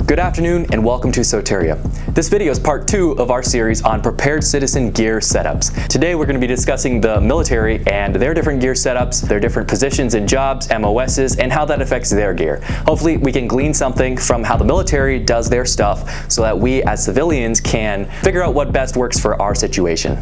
Good afternoon and welcome to Soteria. This video is part 2 of our series on prepared citizen gear setups. Today we're going to be discussing the military and their different gear setups, their different positions and jobs, MOSs, and how that affects their gear. Hopefully we can glean something from how the military does their stuff so that we as civilians can figure out what best works for our situation.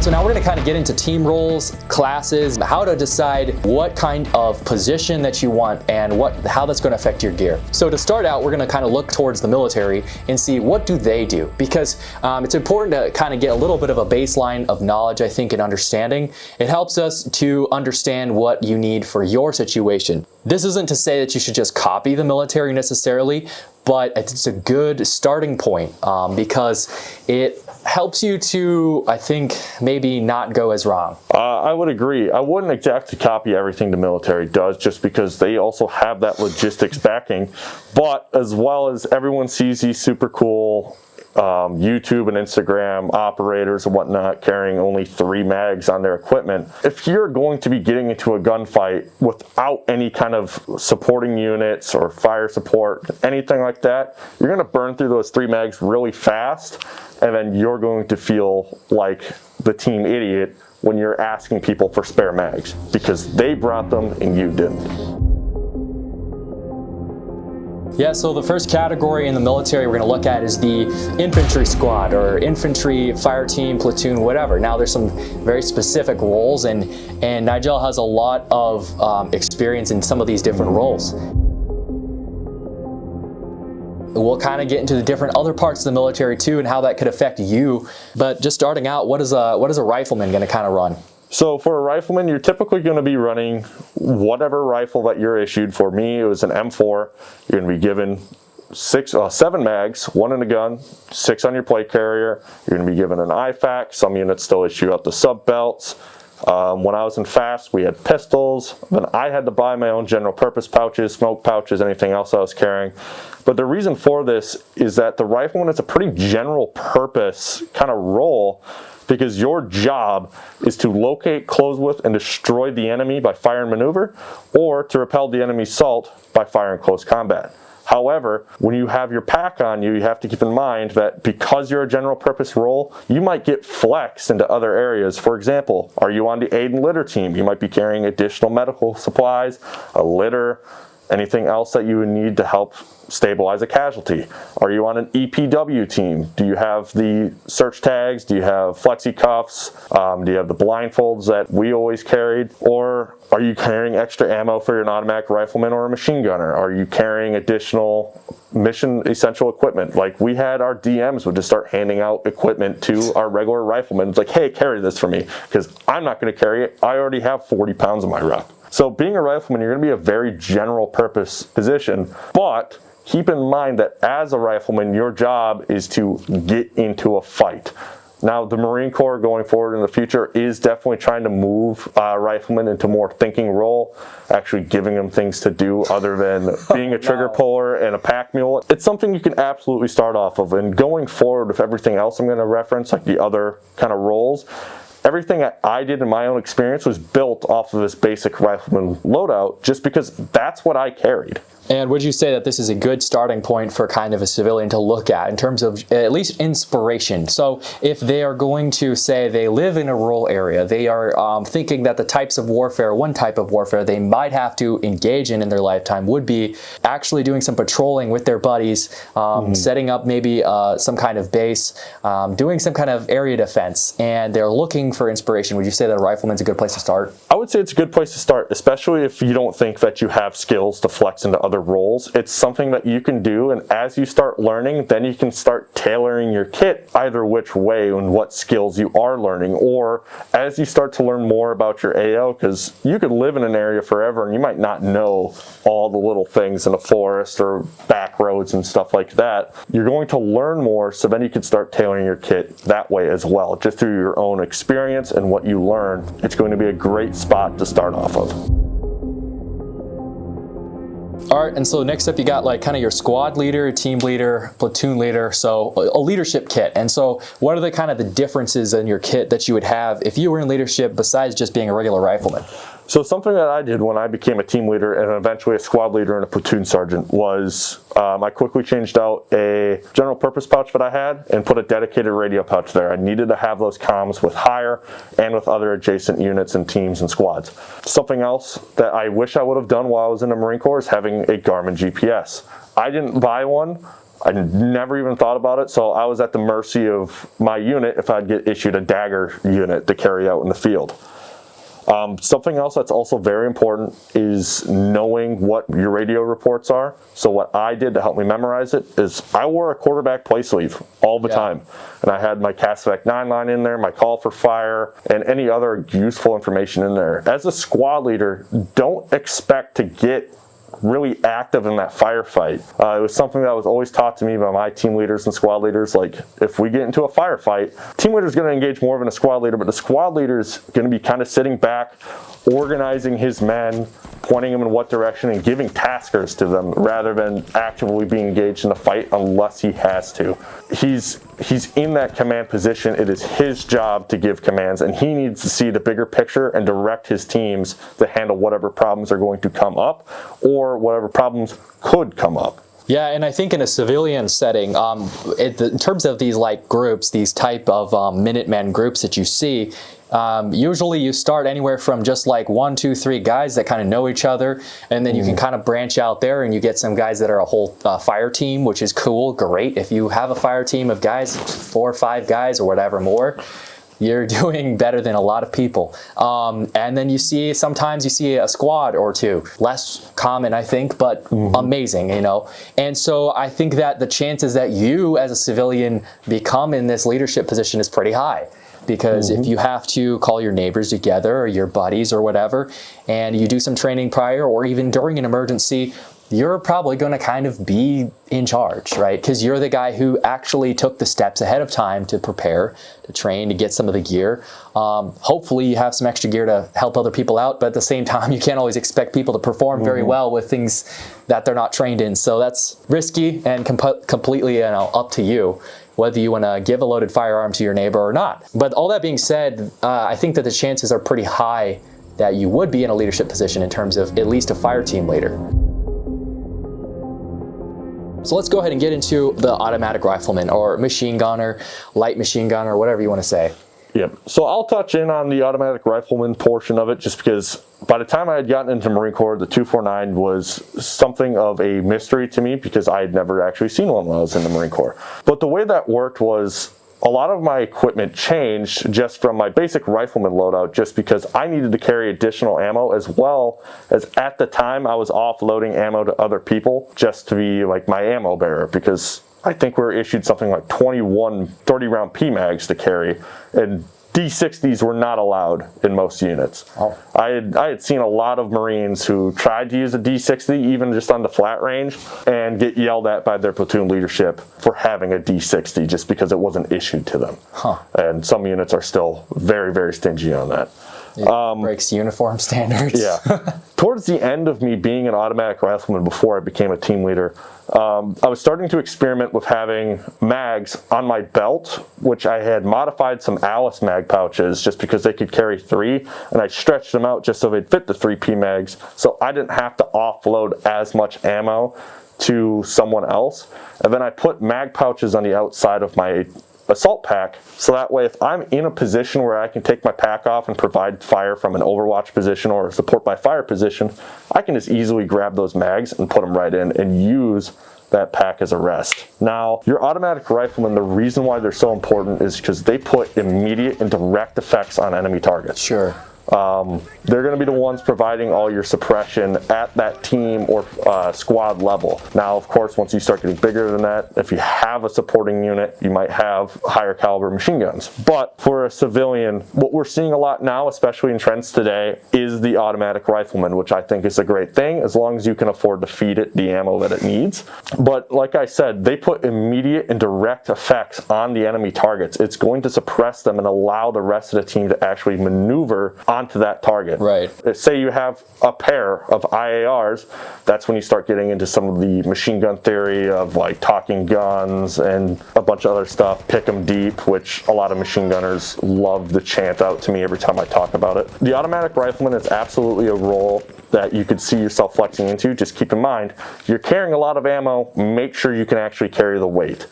So now we're going to kind of get into team roles, classes, how to decide what kind of position that you want and how that's going to affect your gear. So to start out, we're going to kind of look towards the military and see what do they do, because it's important to kind of get a little bit of a baseline of knowledge, I think, and understanding. It helps us to understand what you need for your situation. This isn't to say that you should just copy the military necessarily, but it's a good starting point because it helps you to, I think, maybe not go as wrong. I would agree. I wouldn't exactly copy everything the military does just because they also have that logistics backing. But as well as everyone sees these super cool YouTube and Instagram operators and whatnot carrying only 3 mags on their equipment. If you're going to be getting into a gunfight without any kind of supporting units or fire support, anything like that, you're going to burn through those 3 mags really fast, and then you're going to feel like the team idiot when you're asking people for spare mags because they brought them and you didn't. Yeah, so the first category in the military we're going to look at is the infantry squad or infantry fire team, platoon, whatever. Now there's some very specific roles and Nigel has a lot of experience in some of these different roles. We'll kind of get into the different other parts of the military too and how that could affect you. But just starting out, what is a rifleman going to kind of run? So for a rifleman, you're typically going to be running whatever rifle that you're issued. For me, it was an M4. You're going to be given 7 mags, 1 in the gun, 6 on your plate carrier. You're going to be given an IFAK. Some units still issue out the sub belts. When I was in FAST, we had pistols. Then I had to buy my own general purpose pouches, smoke pouches, anything else I was carrying. But the reason for this is that the rifleman is a pretty general purpose kind of role, because your job is to locate, close with, and destroy the enemy by fire and maneuver, or to repel the enemy's assault by fire and close combat. However, when you have your pack on you, you have to keep in mind that because you're a general purpose role, you might get flexed into other areas. For example, are you on the aid and litter team? You might be carrying additional medical supplies, a litter, anything else that you would need to help stabilize a casualty. Are you on an EPW team? Do you have the search tags? Do you have flexi cuffs? Do you have the blindfolds that we always carried? Or are you carrying extra ammo for an automatic rifleman or a machine gunner? Are you carrying additional mission essential equipment? Like we had our DMs would just start handing out equipment to our regular riflemen. It's like, hey, carry this for me because I'm not going to carry it. I already have 40 pounds in my ruck. So being a rifleman, you're going to be a very general purpose position, but keep in mind that as a rifleman, your job is to get into a fight. Now, the Marine Corps going forward in the future is definitely trying to move riflemen into more thinking role, actually giving them things to do other than being a trigger puller and a pack mule. It's something you can absolutely start off of, and going forward with everything else I'm going to reference, like the other kind of roles, everything that I did in my own experience was built off of this basic rifleman loadout just because that's what I carried. And would you say that this is a good starting point for kind of a civilian to look at in terms of at least inspiration? So if they are going to say they live in a rural area, they are thinking that the types of warfare, one type of warfare they might have to engage in their lifetime would be actually doing some patrolling with their buddies, setting up maybe some kind of base, doing some kind of area defense, and they're looking looking for inspiration, would you say that a rifleman's a good place to start? I would say it's a good place to start, especially if you don't think that you have skills to flex into other roles. It's something that you can do, and as you start learning, then you can start tailoring your kit either which way and what skills you are learning, or as you start to learn more about your AO, because you could live in an area forever and you might not know all the little things in a forest or back roads and stuff like that. You're going to learn more, so then you can start tailoring your kit that way as well, just through your own experience and what you learn. It's going to be a great spot to start off of. All right, and so next up you got like kind of your squad leader, team leader, platoon leader, so a leadership kit. And so what are the kind of the differences in your kit that you would have if you were in leadership besides just being a regular rifleman? So something that I did when I became a team leader and eventually a squad leader and a platoon sergeant was I quickly changed out a general purpose pouch that I had and put a dedicated radio pouch there. I needed to have those comms with higher and with other adjacent units and teams and squads. Something else that I wish I would have done while I was in the Marine Corps is having a Garmin GPS. I didn't buy one. I never even thought about it, so I was at the mercy of my unit if I'd get issued a Dagger unit to carry out in the field. Something else that's also very important is knowing what your radio reports are. So what I did to help me memorize it is I wore a quarterback play sleeve all the time. And I had my Casevac 9 line in there, my call for fire, and any other useful information in there. As a squad leader, don't expect to get really active in that firefight. It was something that was always taught to me by my team leaders and squad leaders. Like, if we get into a firefight, team leader is going to engage more than a squad leader, but the squad leader is going to be kind of sitting back, organizing his men, pointing them in what direction, and giving taskers to them rather than actively being engaged in the fight unless he has to. He's in that command position. It is his job to give commands, and he needs to see the bigger picture and direct his teams to handle whatever problems are going to come up or whatever problems could come up. Yeah, and I think in a civilian setting, in terms of these like groups, these type of Minutemen groups that you see, usually you start anywhere from just like 1, 2, 3 guys that kind of know each other, and then you can kind of branch out there and you get some guys that are a whole fire team, which is cool, great. If you have a fire team of guys, 4 or 5 guys or whatever more, you're doing better than a lot of people. And then sometimes you see a squad or 2. Less common, I think, but amazing, you know. And so I think that the chances that you as a civilian become in this leadership position is pretty high. Because if you have to call your neighbors together or your buddies or whatever, and you do some training prior or even during an emergency, you're probably going to kind of be in charge, right? Because you're the guy who actually took the steps ahead of time to prepare, to train, to get some of the gear. Hopefully you have some extra gear to help other people out, but at the same time, you can't always expect people to perform very well with things that they're not trained in. So that's risky and completely up to you, whether you want to give a loaded firearm to your neighbor or not. But all that being said, I think that the chances are pretty high that you would be in a leadership position in terms of at least a fire team leader. So let's go ahead and get into the automatic rifleman or machine gunner, light machine gunner, whatever you want to say. Yep. So I'll touch in on the automatic rifleman portion of it just because by the time I had gotten into Marine Corps, the 249 was something of a mystery to me because I had never actually seen one when I was in the Marine Corps. But the way that worked was a lot of my equipment changed just from my basic rifleman loadout just because I needed to carry additional ammo, as well as at the time I was offloading ammo to other people just to be like my ammo bearer, because I think we were issued something like 21 30-round PMags to carry, and D60s were not allowed in most units. Oh. I had seen a lot of Marines who tried to use a D60 even just on the flat range and get yelled at by their platoon leadership for having a D60 just because it wasn't issued to them. And some units are still very, very stingy on that. It breaks uniform standards. Yeah. Towards the end of me being an automatic rifleman before I became a team leader, I was starting to experiment with having mags on my belt, which I had modified some Alice mag pouches just because they could carry 3, and I stretched them out just so they'd fit the 3 PMags, so I didn't have to offload as much ammo to someone else. And then I put mag pouches on the outside of my assault pack, so that way if I'm in a position where I can take my pack off and provide fire from an overwatch position or a support by fire position, I can just easily grab those mags and put them right in and use that pack as a rest. Now, your automatic riflemen, the reason why they're so important is because they put immediate and direct effects on enemy targets. Sure. They're going to be the ones providing all your suppression at that team or squad level. Now, of course, once you start getting bigger than that, if you have a supporting unit, you might have higher caliber machine guns. But for a civilian, what we're seeing a lot now, especially in trends today, is the automatic rifleman, which I think is a great thing as long as you can afford to feed it the ammo that it needs. But like I said, they put immediate and direct effects on the enemy targets. It's going to suppress them and allow the rest of the team to actually maneuver onto that target. Right. Say you have a pair of IARs, that's when you start getting into some of the machine gun theory of like talking guns and a bunch of other stuff, pick 'em deep, which a lot of machine gunners love to chant out to me every time I talk about it. The automatic rifleman is absolutely a role that you could see yourself flexing into. Just keep in mind, you're carrying a lot of ammo, make sure you can actually carry the weight.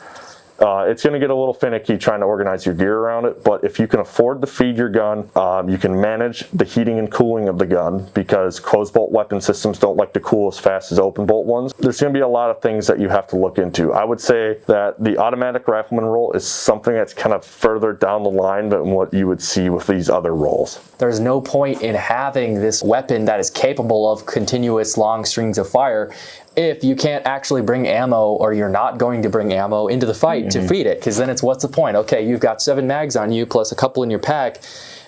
It's going to get a little finicky trying to organize your gear around it, but if you can afford to feed your gun, you can manage the heating and cooling of the gun, because closed bolt weapon systems don't like to cool as fast as open bolt ones. There's going to be a lot of things that you have to look into. I would say that the automatic rifleman role is something that's kind of further down the line than what you would see with these other roles. There's no point in having this weapon that is capable of continuous long strings of fire if you can't actually bring ammo, or you're not going to bring ammo into the fight to feed it, because then it's, what's the point? Okay, you've got 7 mags on you plus a couple in your pack,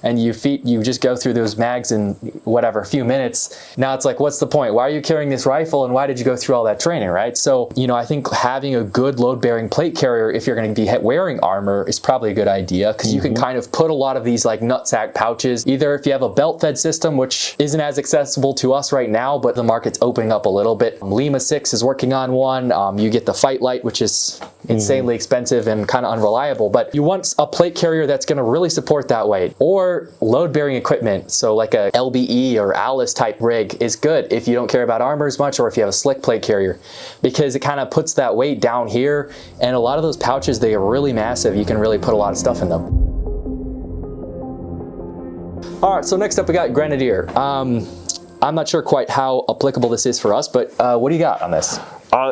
and you just go through those mags in whatever, a few minutes. Now it's like, what's the point? Why are you carrying this rifle, and why did you go through all that training, right? So, you know, I think having a good load-bearing plate carrier, if you're going to be wearing armor, is probably a good idea, because you can kind of put a lot of these like nutsack pouches, either if you have a belt-fed system, which isn't as accessible to us right now, but the market's opening up a little bit. Lima 6 is working on one. You get the Fight Light, which is insanely expensive and kind of unreliable, but you want a plate carrier that's going to really support that weight. Or load-bearing equipment, so like a LBE or Alice type rig is good if you don't care about armor as much, or if you have a slick plate carrier, because it kind of puts that weight down here, and a lot of those pouches, they are really massive. You can really put a lot of stuff in them. All right, so next up we got Grenadier. I'm not sure quite how applicable this is for us, but what do you got on this?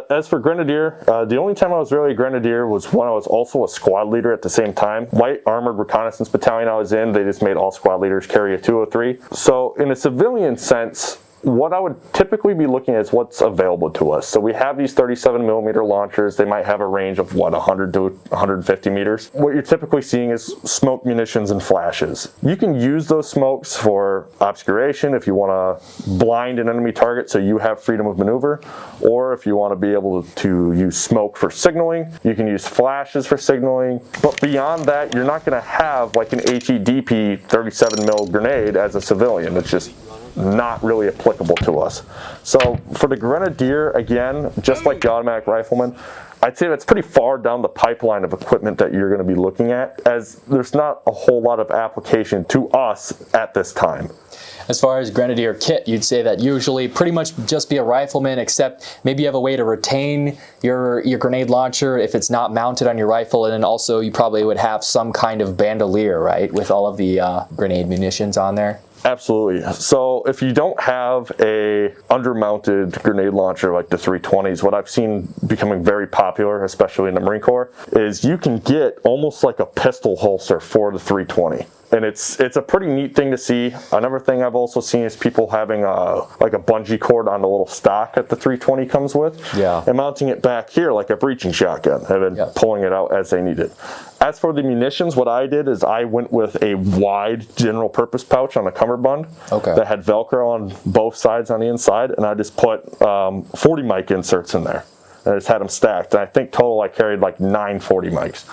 As for Grenadier, the only time I was really a Grenadier was when I was also a squad leader at the same time. Light Armored Reconnaissance Battalion I was in, they just made all squad leaders carry a 203. So in a civilian sense, what I would typically be looking at is what's available to us. So we have these 37mm launchers. They might have a range of, what, 100 to 150 meters. What you're typically seeing is smoke munitions and flashes. You can use those smokes for obscuration if you want to blind an enemy target so you have freedom of maneuver, or if you want to be able to use smoke for signaling, you can use flashes for signaling. But beyond that, you're not going to have like an HEDP 37mm grenade as a civilian. It's just not really applicable to us. So for the Grenadier, again, just like the automatic rifleman, I'd say that's pretty far down the pipeline of equipment that you're going to be looking at, as there's not a whole lot of application to us at this time. As far as Grenadier kit, you'd say that usually pretty much just be a rifleman, except maybe you have a way to retain your grenade launcher if it's not mounted on your rifle, and then also you probably would have some kind of bandolier, right, with all of the grenade munitions on there. Absolutely. So if you don't have a undermounted grenade launcher like the 320s, what I've seen becoming very popular, especially in the Marine Corps, is you can get almost like a pistol holster for the 320. And it's a pretty neat thing to see. Another thing I've also seen is people having like a bungee cord on the little stock that the 320 comes with, and mounting it back here like a breaching shotgun, and then pulling it out as they need it. As for the munitions, what I did is I went with a wide general purpose pouch on a cummerbund that had Velcro on both sides on the inside, and I just put 40 mic inserts in there. And I just had them stacked. And I think total I carried like 9 40 mics.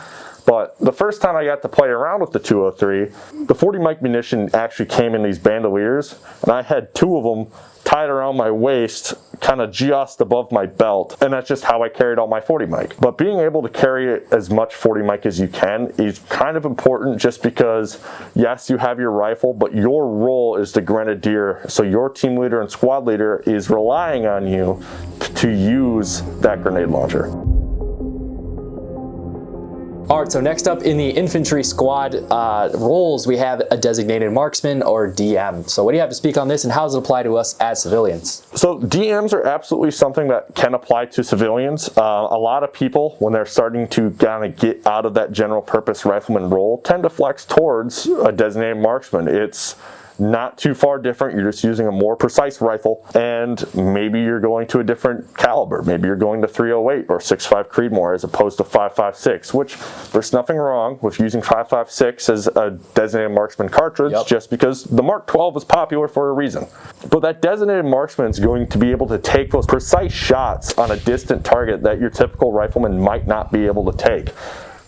But the first time I got to play around with the 203, the 40 mic munition actually came in these bandoliers, and I had 2 of them tied around my waist, kind of just above my belt, and that's just how I carried all my 40 mic. But being able to carry as much 40 mic as you can is kind of important, just because, yes, you have your rifle, but your role is the Grenadier, so your team leader and squad leader is relying on you to use that grenade launcher. All right, so next up in the infantry squad roles, we have a designated marksman or DM. So what do you have to speak on this, and how does it apply to us as civilians? So DMs are absolutely something that can apply to civilians. A lot of people, when they're starting to kind of get out of that general purpose rifleman role, tend to flex towards a designated marksman. It's not too far different. You're just using a more precise rifle, and maybe you're going to a different caliber. Maybe you're going to 308 or 6.5 Creedmoor as opposed to 5.56, which there's nothing wrong with using 5.56 as a designated marksman cartridge, just because the Mark 12 is popular for a reason. But that designated marksman is going to be able to take those precise shots on a distant target that your typical rifleman might not be able to take.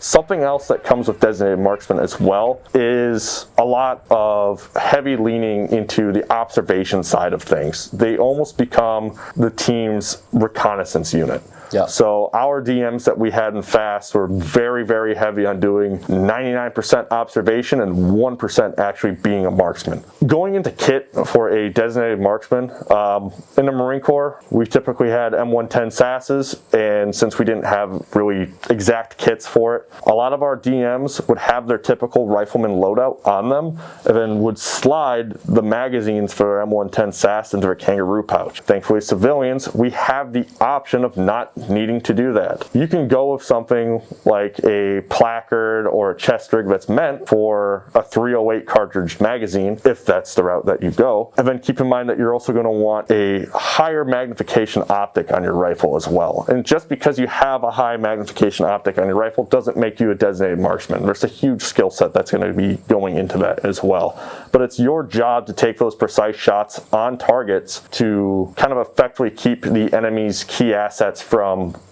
Something else that comes with designated marksman as well is a lot of heavy leaning into the observation side of things. They almost become the team's reconnaissance unit. Yeah. So our DMs that we had in FAST were very, very heavy on doing 99% observation and 1% actually being a marksman. Going into kit for a designated marksman, in the Marine Corps, we typically had M110 SASs, and since we didn't have really exact kits for it, a lot of our DMs would have their typical rifleman loadout on them, and then would slide the magazines for M110 SAS into a kangaroo pouch. Thankfully, civilians, we have the option of not needing to do that. You can go with something like a placard or a chest rig that's meant for a 308 cartridge magazine, if that's the route that you go. And then keep in mind that you're also going to want a higher magnification optic on your rifle as well. And just because you have a high magnification optic on your rifle doesn't make you a designated marksman. There's a huge skill set that's going to be going into that as well. But it's your job to take those precise shots on targets to kind of effectively keep the enemy's key assets from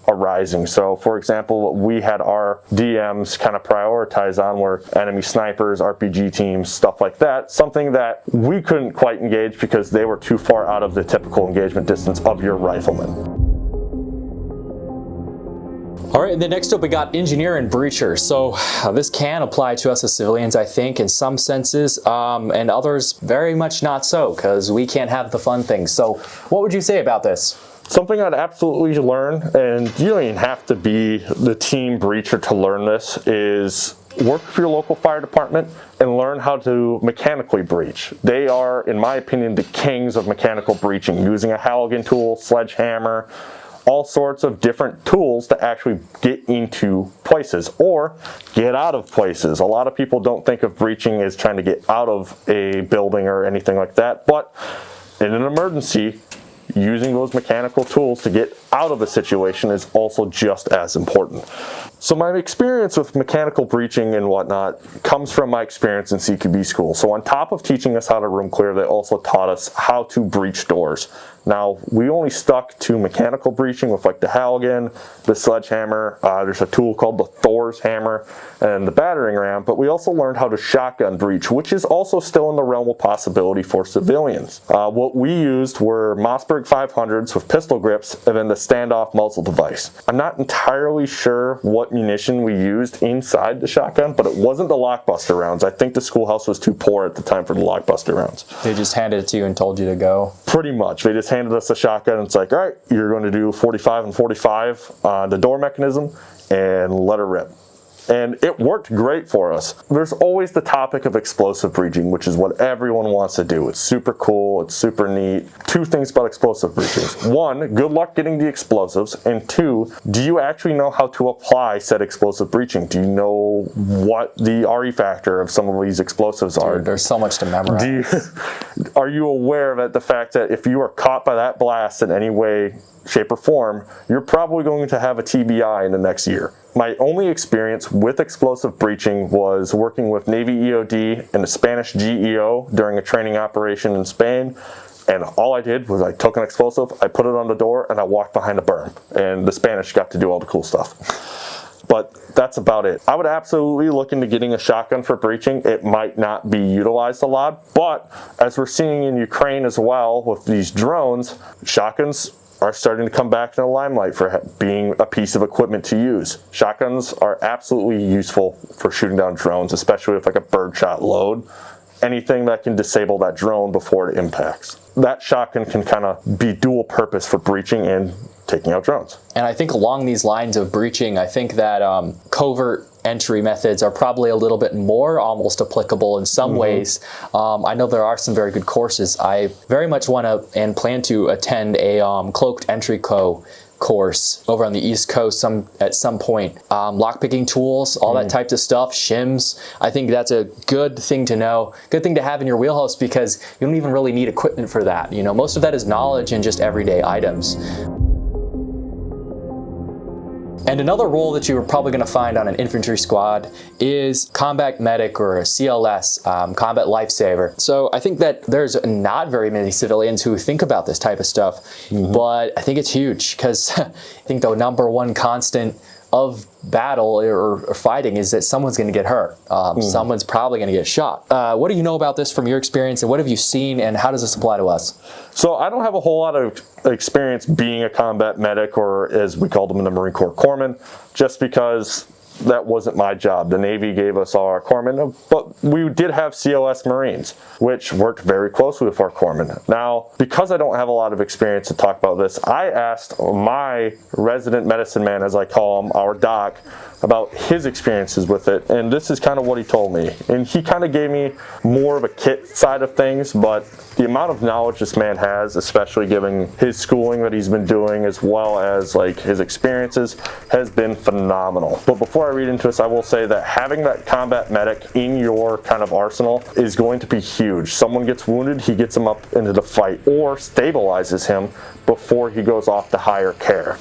arising. So for example, what we had our DMs kind of prioritize on were enemy snipers, RPG teams, stuff like that. Something that we couldn't quite engage because they were too far out of the typical engagement distance of your rifleman. All right, and then next up we got engineer and breacher. So this can apply to us as civilians, I think, in some senses, and others very much not so, because we can't have the fun things. So what would you say about this? Something I'd absolutely learn, and you don't even have to be the team breacher to learn this, is work with your local fire department and learn how to mechanically breach. They are, in my opinion, the kings of mechanical breaching, using a Halligan tool, sledgehammer, all sorts of different tools to actually get into places or get out of places. A lot of people don't think of breaching as trying to get out of a building or anything like that, but in an emergency, using those mechanical tools to get out of a situation is also just as important. So my experience with mechanical breaching and whatnot comes from my experience in CQB school. So on top of teaching us how to room clear, they also taught us how to breach doors. Now, we only stuck to mechanical breaching with like the Halligan, the sledgehammer, there's a tool called the Thor's hammer, and the battering ram, but we also learned how to shotgun breach, which is also still in the realm of possibility for civilians. What we used were Mossberg 500s with pistol grips and then the standoff muzzle device. I'm not entirely sure what munition we used inside the shotgun, but it wasn't the lockbuster rounds. I think the schoolhouse was too poor at the time for the lockbuster rounds. They just handed it to you and told you to go? Pretty much. They just handed us a shotgun and it's like, all right, you're going to do 45 and 45 on the door mechanism and let her rip. And it worked great for us. There's always the topic of explosive breaching, which is what everyone wants to do. It's super cool, it's super neat. Two things about explosive breaching. One, good luck getting the explosives. And two, do you actually know how to apply said explosive breaching? Do you know what the RE factor of some of these explosives are? Dude, there's so much to memorize. Are you aware that the fact that if you are caught by that blast in any way, shape, or form, you're probably going to have a TBI in the next year? My only experience with explosive breaching was working with Navy EOD and the Spanish GEO during a training operation in Spain. And all I did was I took an explosive, I put it on the door, and I walked behind a berm. And the Spanish got to do all the cool stuff. But that's about it. I would absolutely look into getting a shotgun for breaching. It might not be utilized a lot, but as we're seeing in Ukraine as well with these drones, shotguns are starting to come back in the limelight for being a piece of equipment to use. Shotguns are absolutely useful for shooting down drones, especially with like a birdshot load. Anything that can disable that drone before it impacts. That shotgun can kind of be dual purpose for breaching and taking out drones. And I think along these lines of breaching, I think that covert entry methods are probably a little bit more almost applicable in some ways. I know there are some very good courses. I very much want to and plan to attend a cloaked entry course over on the East Coast at some point. Lockpicking tools, all that types of stuff, shims. I think that's a good thing to know, good thing to have in your wheelhouse, because you don't even really need equipment for that. You know, most of that is knowledge and just everyday items. And another role that you're probably going to find on an infantry squad is combat medic or a CLS, combat lifesaver. So I think that there's not very many civilians who think about this type of stuff, but I think it's huge, because I think the number one constant of battle or fighting is that someone's going to get hurt. Someone's probably going to get shot. What do you know about this from your experience, and what have you seen, and how does this apply to us? So I don't have a whole lot of experience being a combat medic, or as we called them in the Marine Corps, corpsman, just because that wasn't my job. The Navy gave us all our corpsmen, but we did have COS Marines, which worked very closely with our corpsmen. Now, because I don't have a lot of experience to talk about this, I asked my resident medicine man, as I call him, our doc, about his experiences with it, and this is kind of what he told me. And he kind of gave me more of a kit side of things, but the amount of knowledge this man has, especially given his schooling that he's been doing, as well as like his experiences, has been phenomenal. But before I read into this, I will say that having that combat medic in your kind of arsenal is going to be huge. Someone gets wounded, he gets him up into the fight, or stabilizes him before he goes off to higher care.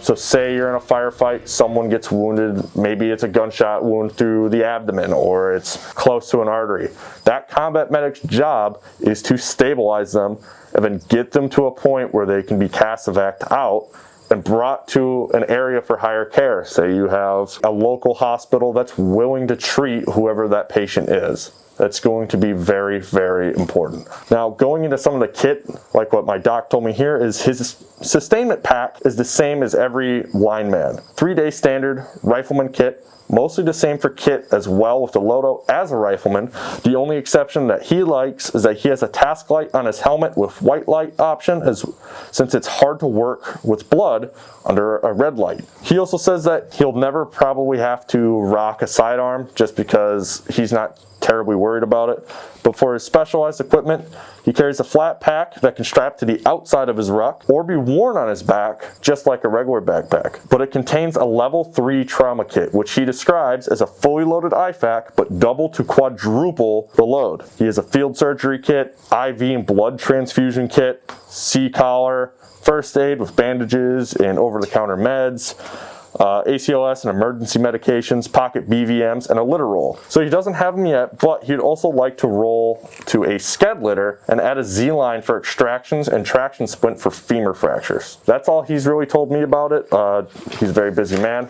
So say you're in a firefight, someone gets wounded, maybe it's a gunshot wound through the abdomen, or it's close to an artery. That combat medic's job is to stabilize them and then get them to a point where they can be casevaced out and brought to an area for higher care. Say you have a local hospital that's willing to treat whoever that patient is. That's going to be very, very important. Now, going into some of the kit, like what my doc told me here, is his sustainment pack is the same as every lineman. 3-day standard rifleman kit, mostly the same for kit as well with the loadout as a rifleman. The only exception that he likes is that he has a task light on his helmet with white light option, since it's hard to work with blood under a red light. He also says that he'll never probably have to rock a sidearm, just because he's not terribly worried about it. But for his specialized equipment, he carries a flat pack that can strap to the outside of his ruck or be worn on his back just like a regular backpack. But it contains a level 3 trauma kit, which he describes as a fully loaded IFAK but double to quadruple the load. He has a field surgery kit, IV and blood transfusion kit, C-collar, first aid with bandages and over-the-counter meds, ACLS and emergency medications, pocket BVMs, and a litter roll. So he doesn't have them yet, but he'd also like to roll to a sked litter and add a Z-line for extractions and traction splint for femur fractures. That's all he's really told me about it. He's a very busy man,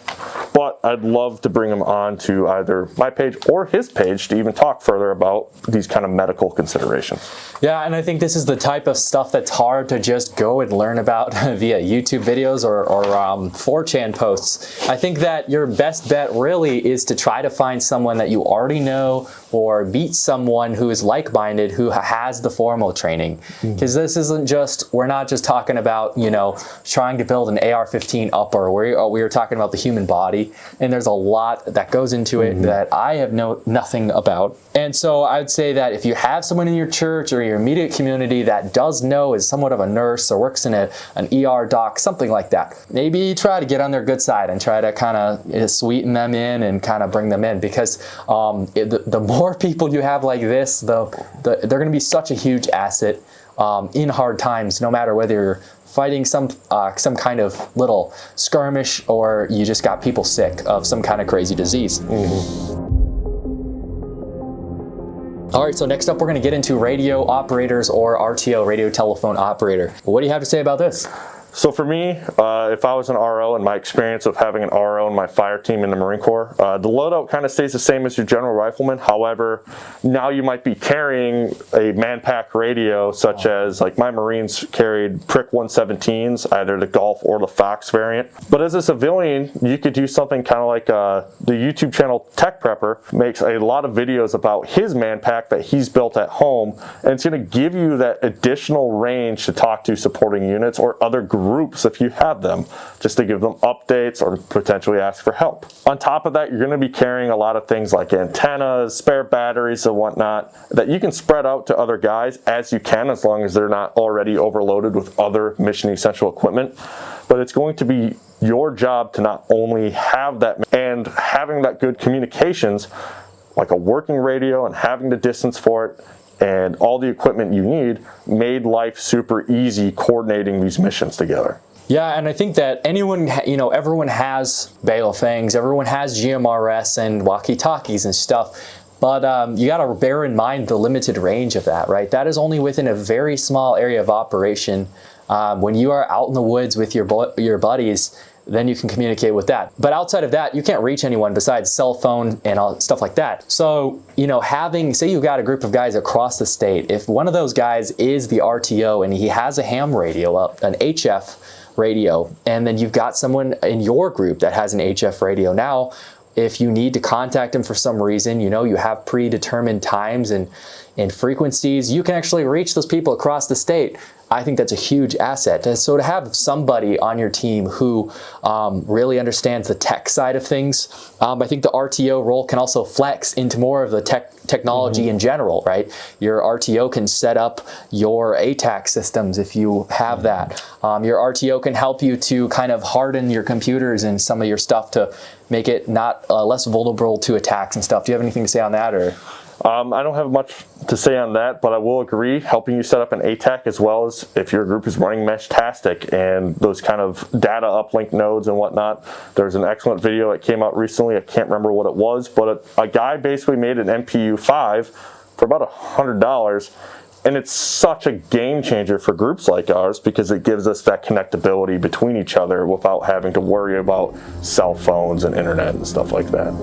but I'd love to bring him on to either my page or his page to even talk further about these kind of medical considerations. Yeah, and I think this is the type of stuff that's hard to just go and learn about via YouTube videos or 4chan posts. I think that your best bet really is to try to find someone that you already know, or meet someone who is like-minded, who has the formal training. Because this isn't just, we're not just talking about, you know, trying to build an AR-15 upper. We are talking about the human body, and there's a lot that goes into it that I have nothing about. And so I'd say that if you have someone in your church or your immediate community that does know, is somewhat of a nurse or works in an ER doc, something like that, maybe try to get on their good side and try to kind of sweeten them in and kind of bring them in, because the more people you have like this, they're going to be such a huge asset in hard times, no matter whether you're fighting some kind of little skirmish or you just got people sick of some kind of crazy disease. All right, so next up we're going to get into radio operators, or RTO, radio telephone operator. What do you have to say about this? So for me, if I was an RO, and my experience of having an RO in my fire team in the Marine Corps, the loadout kind of stays the same as your general rifleman. However, now you might be carrying a man-pack radio, such as, like, my Marines carried Prick 117s, either the Golf or the Fox variant. But as a civilian, you could do something kind of like the YouTube channel Tech Prepper makes a lot of videos about his man-pack that he's built at home, and it's going to give you that additional range to talk to supporting units or other groups groups if you have them, just to give them updates or potentially ask for help. On top of that, you're going to be carrying a lot of things like antennas, spare batteries and whatnot that you can spread out to other guys as you can, as long as they're not already overloaded with other mission essential equipment. But it's going to be your job to not only have that, and having that good communications, like a working radio and having the distance for it and all the equipment you need, made life super easy coordinating these missions together. Yeah, and I think that anyone, everyone has Bale things, everyone has GMRS and walkie-talkies and stuff, but you got to bear in mind the limited range of that, right? That is only within a very small area of operation. When you are out in the woods with your buddies, then you can communicate with that. But outside of that, you can't reach anyone besides cell phone and all stuff like that. So, say you've got a group of guys across the state, if one of those guys is the RTO and he has a ham radio up, an HF radio, and then you've got someone in your group that has an HF radio, now, if you need to contact him for some reason, you have predetermined times and frequencies, you can actually reach those people across the state. I think that's a huge asset. And so to have somebody on your team who really understands the tech side of things, I think the RTO role can also flex into more of the technology in general, right? Your RTO can set up your ATAC systems if you have that. Your RTO can help you to kind of harden your computers and some of your stuff to make it not less vulnerable to attacks and stuff. Do you have anything to say on that, or? I don't have much to say on that, but I will agree, helping you set up an ATAC, as well as if your group is running Meshtastic and those kind of data uplink nodes and whatnot. There's an excellent video that came out recently. I can't remember what it was, but a guy basically made an MPU-5 for about $100. And it's such a game changer for groups like ours, because it gives us that connectability between each other without having to worry about cell phones and internet and stuff like that.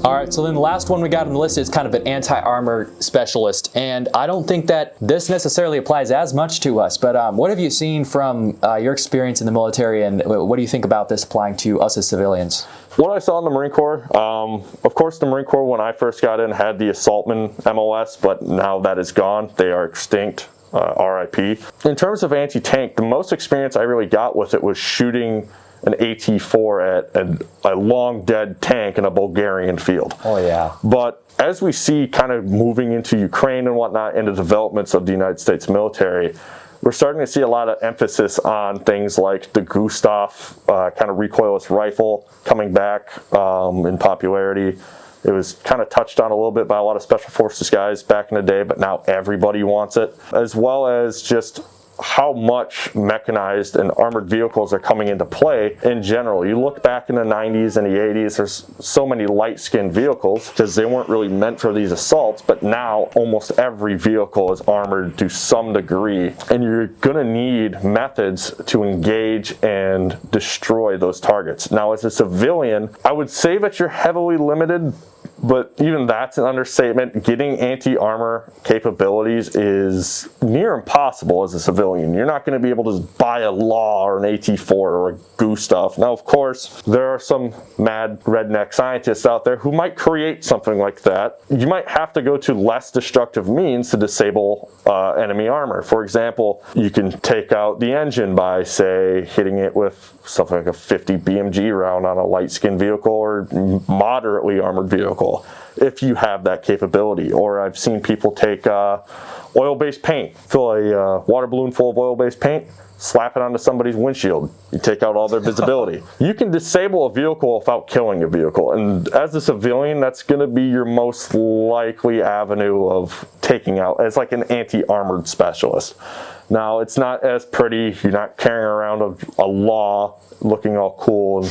All right, so then the last one we got on the list is kind of an anti-armor specialist, and I don't think that this necessarily applies as much to us, but what have you seen from your experience in the military, and what do you think about this applying to us as civilians? What I saw in the Marine Corps, of course the Marine Corps when I first got in had the Assaultman MOS, but now that is gone. They are extinct, RIP. In terms of anti-tank, the most experience I really got with it was shooting an AT-4 at a long dead tank in a Bulgarian field. Oh yeah. But as we see kind of moving into Ukraine and whatnot, into developments of the United States military, we're starting to see a lot of emphasis on things like the Gustav kind of recoilless rifle coming back in popularity. It was kind of touched on a little bit by a lot of Special Forces guys back in the day, but now everybody wants it, as well as just how much mechanized and armored vehicles are coming into play in general. You look back in the 90s and the 80s, there's so many light-skinned vehicles because they weren't really meant for these assaults, but now almost every vehicle is armored to some degree, and you're going to need methods to engage and destroy those targets. Now, as a civilian, I would say that you're heavily limited, but even that's an understatement. Getting anti-armor capabilities is near impossible as a civilian. You're not going to be able to buy a LAW or an AT-4 or a Gustav. Now, of course, there are some mad redneck scientists out there who might create something like that. You might have to go to less destructive means to disable enemy armor. For example, you can take out the engine by, say, hitting it with something like a 50 BMG round on a light-skinned vehicle or moderately armored vehicle, if you have that capability. Or I've seen people take oil-based paint, fill a water balloon full of oil-based paint, slap it onto somebody's windshield. You take out all their visibility. You can disable a vehicle without killing a vehicle, and as a civilian, that's going to be your most likely avenue of taking out, as like an anti-armored specialist. Now, it's not as pretty. You're not carrying around a LAW looking all cool and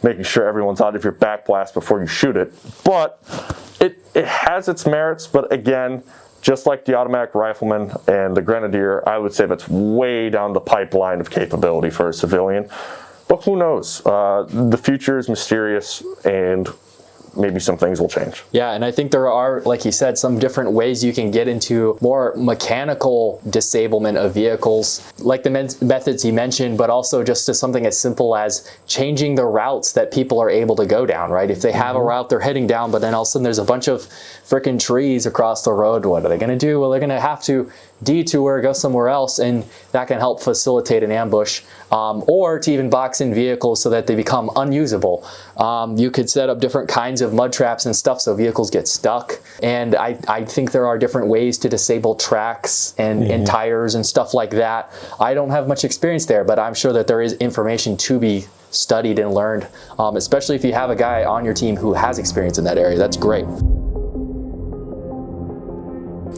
making sure everyone's out of your back blast before you shoot it. But it has its merits, but again, just like the automatic rifleman and the Grenadier, I would say that's way down the pipeline of capability for a civilian. But who knows? The future is mysterious, and maybe some things will change. Yeah, and I think there are, like you said, some different ways you can get into more mechanical disablement of vehicles, like the methods you mentioned, but also just to something as simple as changing the routes that people are able to go down, right? If they have a route they're heading down, but then all of a sudden there's a bunch of freaking trees across the road, what are they going to do? Well, they're going to have to detour, go somewhere else, and that can help facilitate an ambush, or to even box in vehicles so that they become unusable. You could set up different kinds of mud traps and stuff so vehicles get stuck, and I think there are different ways to disable tracks and tires and stuff like that. I don't have much experience there, but I'm sure that there is information to be studied and learned, especially if you have a guy on your team who has experience in that area. That's great.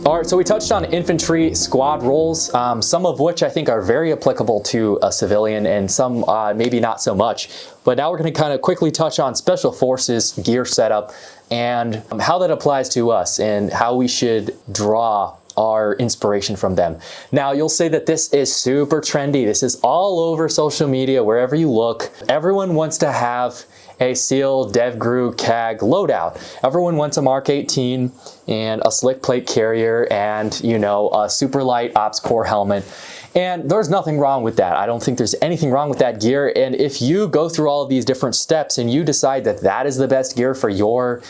All right, so we touched on infantry squad roles, some of which I think are very applicable to a civilian and some maybe not so much. But now we're going to kind of quickly touch on special forces gear setup and how that applies to us and how we should draw our inspiration from them. Now, you'll say that this is super trendy. This is all over social media, wherever you look. Everyone wants to have a SEAL, DevGru, CAG loadout. Everyone wants a Mark 18 and a slick plate carrier and, you know, a super light Ops Core helmet. And there's nothing wrong with that. I don't think there's anything wrong with that gear. And if you go through all of these different steps and you decide that that is the best gear for your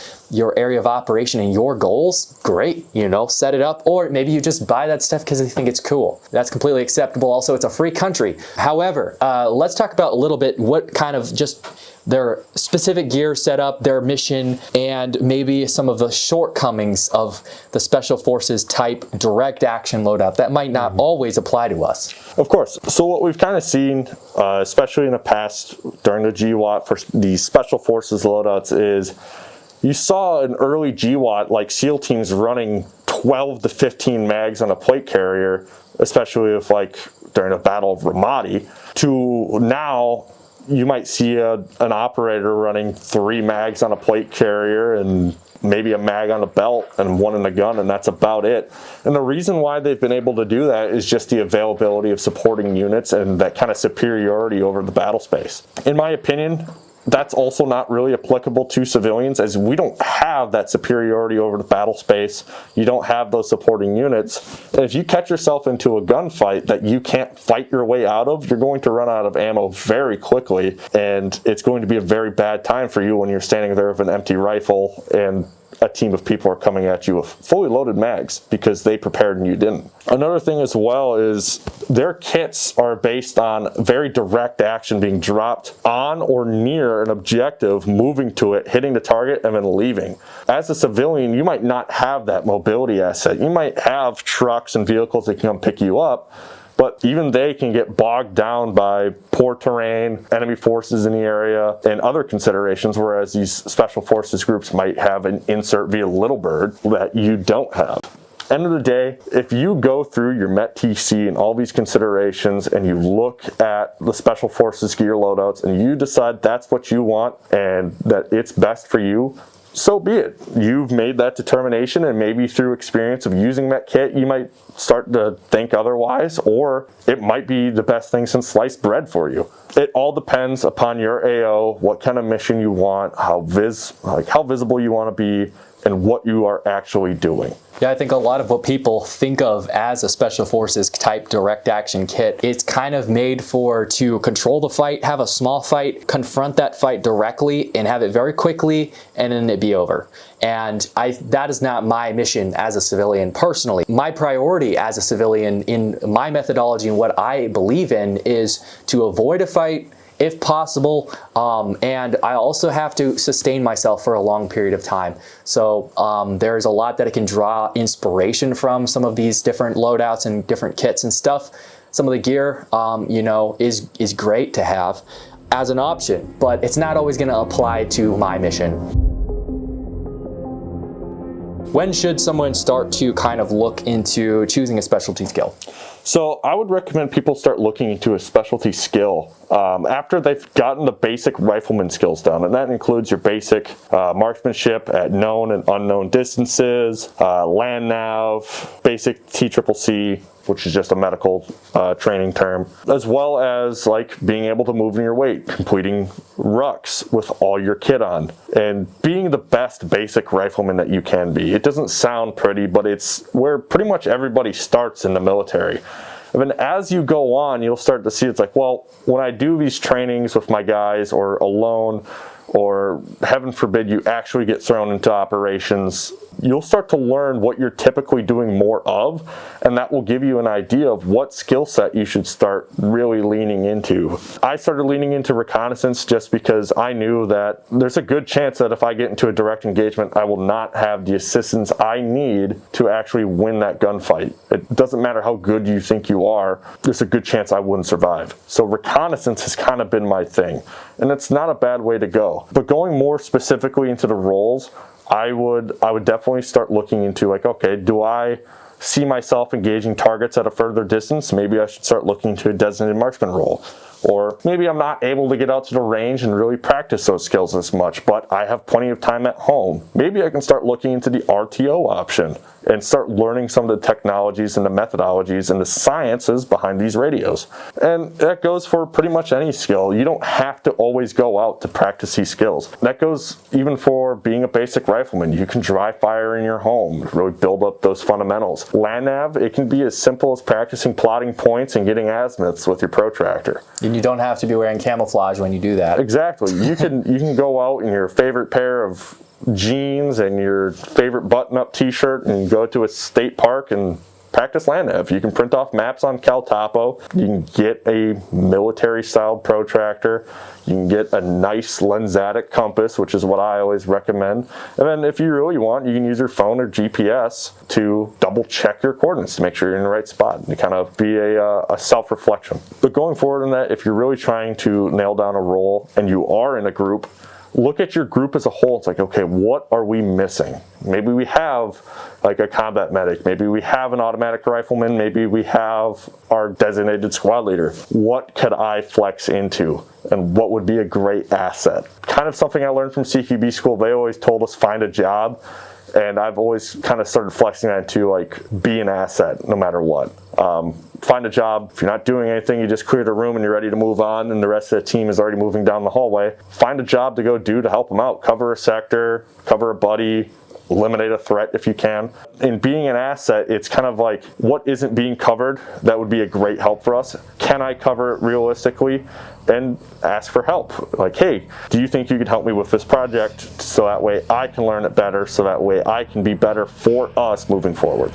area of operation and your goals, great, you know, set it up. Or maybe you just buy that stuff because you think it's cool. That's completely acceptable. Also, it's a free country. However, let's talk about a little bit what kind of just their specific gear setup, their mission, and maybe some of the shortcomings of the Special Forces type direct action loadout that might not always apply to us. Of course. So what we've kind of seen, especially in the past during the GWAT for these Special Forces loadouts, is you saw an early GWAT like SEAL teams running 12 to 15 mags on a plate carrier, especially if like during a Battle of Ramadi, to now you might see an operator running 3 mags on a plate carrier and maybe a mag on a belt and 1 in a gun, and that's about it. And the reason why they've been able to do that is just the availability of supporting units and that kind of superiority over the battle space. In my opinion, that's also not really applicable to civilians, as we don't have that superiority over the battle space. You don't have those supporting units. And if you catch yourself into a gunfight that you can't fight your way out of, you're going to run out of ammo very quickly. And it's going to be a very bad time for you when you're standing there with an empty rifle and a team of people are coming at you with fully loaded mags because they prepared and you didn't. Another thing as well is their kits are based on very direct action being dropped on or near an objective, moving to it, hitting the target, and then leaving. As a civilian, you might not have that mobility asset. You might have trucks and vehicles that can come pick you up, but even they can get bogged down by poor terrain, enemy forces in the area, and other considerations, whereas these special forces groups might have an insert via Little Bird that you don't have. End of the day, if you go through your MET-TC and all these considerations and you look at the special forces gear loadouts and you decide that's what you want and that it's best for you, so be it. You've made that determination, and maybe through experience of using that kit, you might start to think otherwise, or it might be the best thing since sliced bread for you. It all depends upon your AO, what kind of mission you want, how visible you want to be, and what you are actually doing. Yeah, I think a lot of what people think of as a Special Forces type direct action kit, it's kind of made to control the fight, have a small fight, confront that fight directly, and have it very quickly, and then it be over. And that is not my mission as a civilian personally. My priority as a civilian in my methodology and what I believe in is to avoid a fight, if possible, and I also have to sustain myself for a long period of time. So there's a lot that I can draw inspiration from some of these different loadouts and different kits and stuff. Some of the gear, you know, is great to have as an option, but it's not always going to apply to my mission. When should someone start to kind of look into choosing a specialty skill? So I would recommend people start looking into a specialty skill after they've gotten the basic rifleman skills down, and that includes your basic marksmanship at known and unknown distances, land nav, basic TCCC, which is just a medical training term, as well as like being able to move in your weight, completing rucks with all your kit on, and being the best basic rifleman that you can be. It doesn't sound pretty, but it's where pretty much everybody starts in the military. And then as you go on, you'll start to see it's like, well, when I do these trainings with my guys or alone, or heaven forbid you actually get thrown into operations, you'll start to learn what you're typically doing more of, and that will give you an idea of what skill set you should start really leaning into. I started leaning into reconnaissance just because I knew that there's a good chance that if I get into a direct engagement, I will not have the assistance I need to actually win that gunfight. It doesn't matter how good you think you are, there's a good chance I wouldn't survive. So reconnaissance has kind of been my thing, and it's not a bad way to go. But going more specifically into the roles, I would definitely start looking into like, okay, do I see myself engaging targets at a further distance? Maybe I should start looking to a designated marksman role. Or maybe I'm not able to get out to the range and really practice those skills as much, but I have plenty of time at home. Maybe I can start looking into the RTO option and start learning some of the technologies and the methodologies and the sciences behind these radios. And that goes for pretty much any skill. You don't have to always go out to practice these skills. That goes even for being a basic rifleman. You can dry fire in your home, really build up those fundamentals. Land nav, it can be as simple as practicing plotting points and getting azimuths with your protractor. And you don't have to be wearing camouflage when you do that. Exactly. You can go out in your favorite pair of jeans and your favorite button-up t-shirt and go to a state park and practice land nav. You can print off maps on CalTopo. You can get a military-styled protractor. You can get a nice lensatic compass, which is what I always recommend. And then if you really want, you can use your phone or GPS to double-check your coordinates to make sure you're in the right spot and to kind of be a self-reflection. But going forward in that, if you're really trying to nail down a role and you are in a group, look at your group as a whole. It's like, okay, what are we missing? Maybe we have like a combat medic. Maybe we have an automatic rifleman. Maybe we have our designated squad leader. What could I flex into? And what would be a great asset? Kind of something I learned from CQB school. They always told us find a job. And I've always kind of started flexing that to like be an asset no matter what. Find a job. If you're not doing anything, you just cleared a room and you're ready to move on and the rest of the team is already moving down the hallway. Find a job to go do to help them out. Cover a sector, cover a buddy, eliminate a threat if you can. In being an asset, it's kind of like what isn't being covered that would be a great help for us. Can I cover it realistically? And ask for help. Like, hey, do you think you could help me with this project so that way I can learn it better, so that way I can be better for us moving forward?